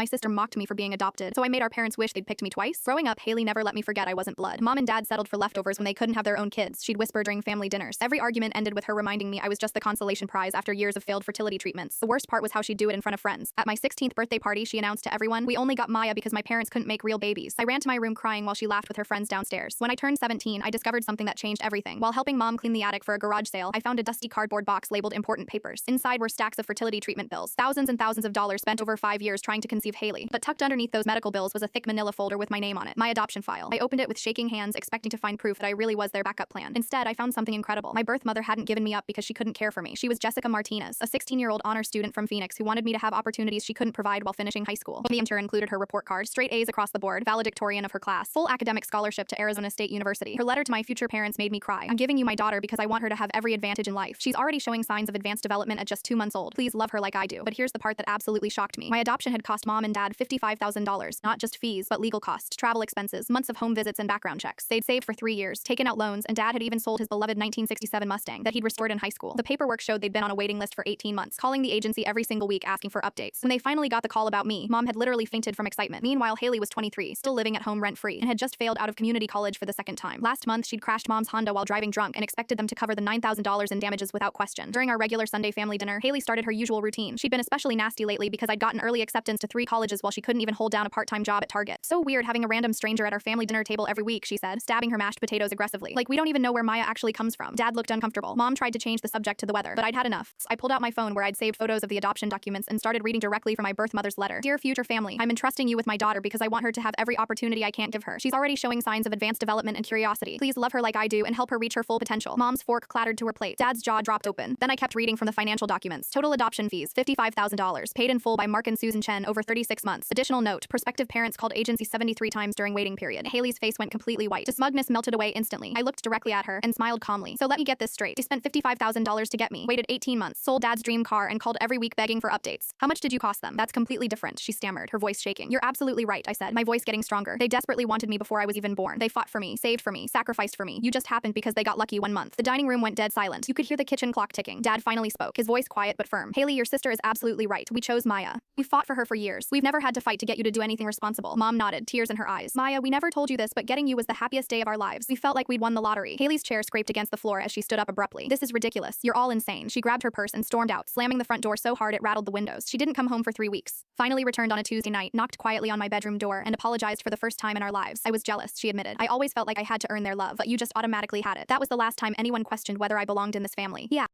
My sister mocked me for being adopted, so I made our parents wish they'd picked me twice. Growing up, Haley never let me forget I wasn't blood. Mom and dad settled for leftovers when they couldn't have their own kids, she'd whisper during family dinners. Every argument ended with her reminding me I was just the consolation prize after years of failed fertility treatments. The worst part was how she'd do it in front of friends. At my 16th birthday party, she announced to everyone, "We only got Maya because my parents couldn't make real babies." I ran to my room crying while she laughed with her friends downstairs. When I turned 17, I discovered something that changed everything. While helping mom clean the attic for a garage sale, I found a dusty cardboard box labeled important papers. Inside were stacks of fertility treatment bills, thousands and thousands of dollars spent over 5 years trying to conceive Haley. But tucked underneath those medical bills was a thick manila folder with my name on it, my adoption file. I opened it with shaking hands, expecting to find proof that I really was their backup plan. Instead, I found something incredible. My birth mother hadn't given me up because she couldn't care for me. She was Jessica Martinez, a 16-year-old honor student from Phoenix who wanted me to have opportunities she couldn't provide while finishing high school. The inter included her report card, straight A's across the board, valedictorian of her class, full academic scholarship to Arizona State University. Her letter to my future parents made me cry. "I'm giving you my daughter because I want her to have every advantage in life. She's already showing signs of advanced development at just 2 months old. Please love her like I do." But here's the part that absolutely shocked me. My adoption had cost mom and dad $55,000, not just fees, but legal costs, travel expenses, months of home visits and background checks. They'd saved for 3 years, taken out loans, and dad had even sold his beloved 1967 Mustang that he'd restored in high school. The paperwork showed they'd been on a waiting list for 18 months, calling the agency every single week asking for updates. When they finally got the call about me, mom had literally fainted from excitement. Meanwhile, Haley was 23, still living at home rent-free, and had just failed out of community college for the second time. Last month, she'd crashed mom's Honda while driving drunk and expected them to cover the $9,000 in damages without question. During our regular Sunday family dinner, Haley started her usual routine. She'd been especially nasty lately because I'd gotten early acceptance to 3 colleges while she couldn't even hold down a part-time job at Target. "So weird having a random stranger at our family dinner table every week," she said, stabbing her mashed potatoes aggressively. "Like we don't even know where Maya actually comes from." Dad looked uncomfortable. Mom tried to change the subject to the weather, but I'd had enough. I pulled out my phone where I'd saved photos of the adoption documents and started reading directly from my birth mother's letter. "Dear future family, I'm entrusting you with my daughter because I want her to have every opportunity I can't give her. She's already showing signs of advanced development and curiosity. Please love her like I do and help her reach her full potential." Mom's fork clattered to her plate. Dad's jaw dropped open. Then I kept reading from the financial documents. Total adoption fees, $55,000, paid in full by Mark and Susan Chen over 36 months. Additional note, prospective parents called agency 73 times during waiting period. Haley's face went completely white. The smugness melted away instantly. I looked directly at her and smiled calmly. "So let me get this straight. They spent $55,000 to get me, waited 18 months, sold dad's dream car, and called every week begging for updates. How much did you cost them?" "That's completely different," she stammered, her voice shaking. "You're absolutely right," I said, my voice getting stronger. "They desperately wanted me before I was even born. They fought for me, saved for me, sacrificed for me. You just happened because they got lucky 1 month." The dining room went dead silent. You could hear the kitchen clock ticking. Dad finally spoke, his voice quiet but firm. "Haley, your sister is absolutely right. We chose Maya. We fought for her for years. We've never had to fight to get you to do anything responsible." Mom nodded, tears in her eyes. "Maya, we never told you this, but getting you was the happiest day of our lives. We felt like we'd won the lottery." Haley's chair scraped against the floor as she stood up abruptly. "This is ridiculous. You're all insane." She grabbed her purse and stormed out, slamming the front door so hard it rattled the windows. She didn't come home for 3 weeks. Finally returned on a Tuesday night, knocked quietly on my bedroom door, and apologized for the first time in our lives. "I was jealous," she admitted. "I always felt like I had to earn their love, but you just automatically had it. That was the last time anyone questioned whether I belonged in this family." "Yeah."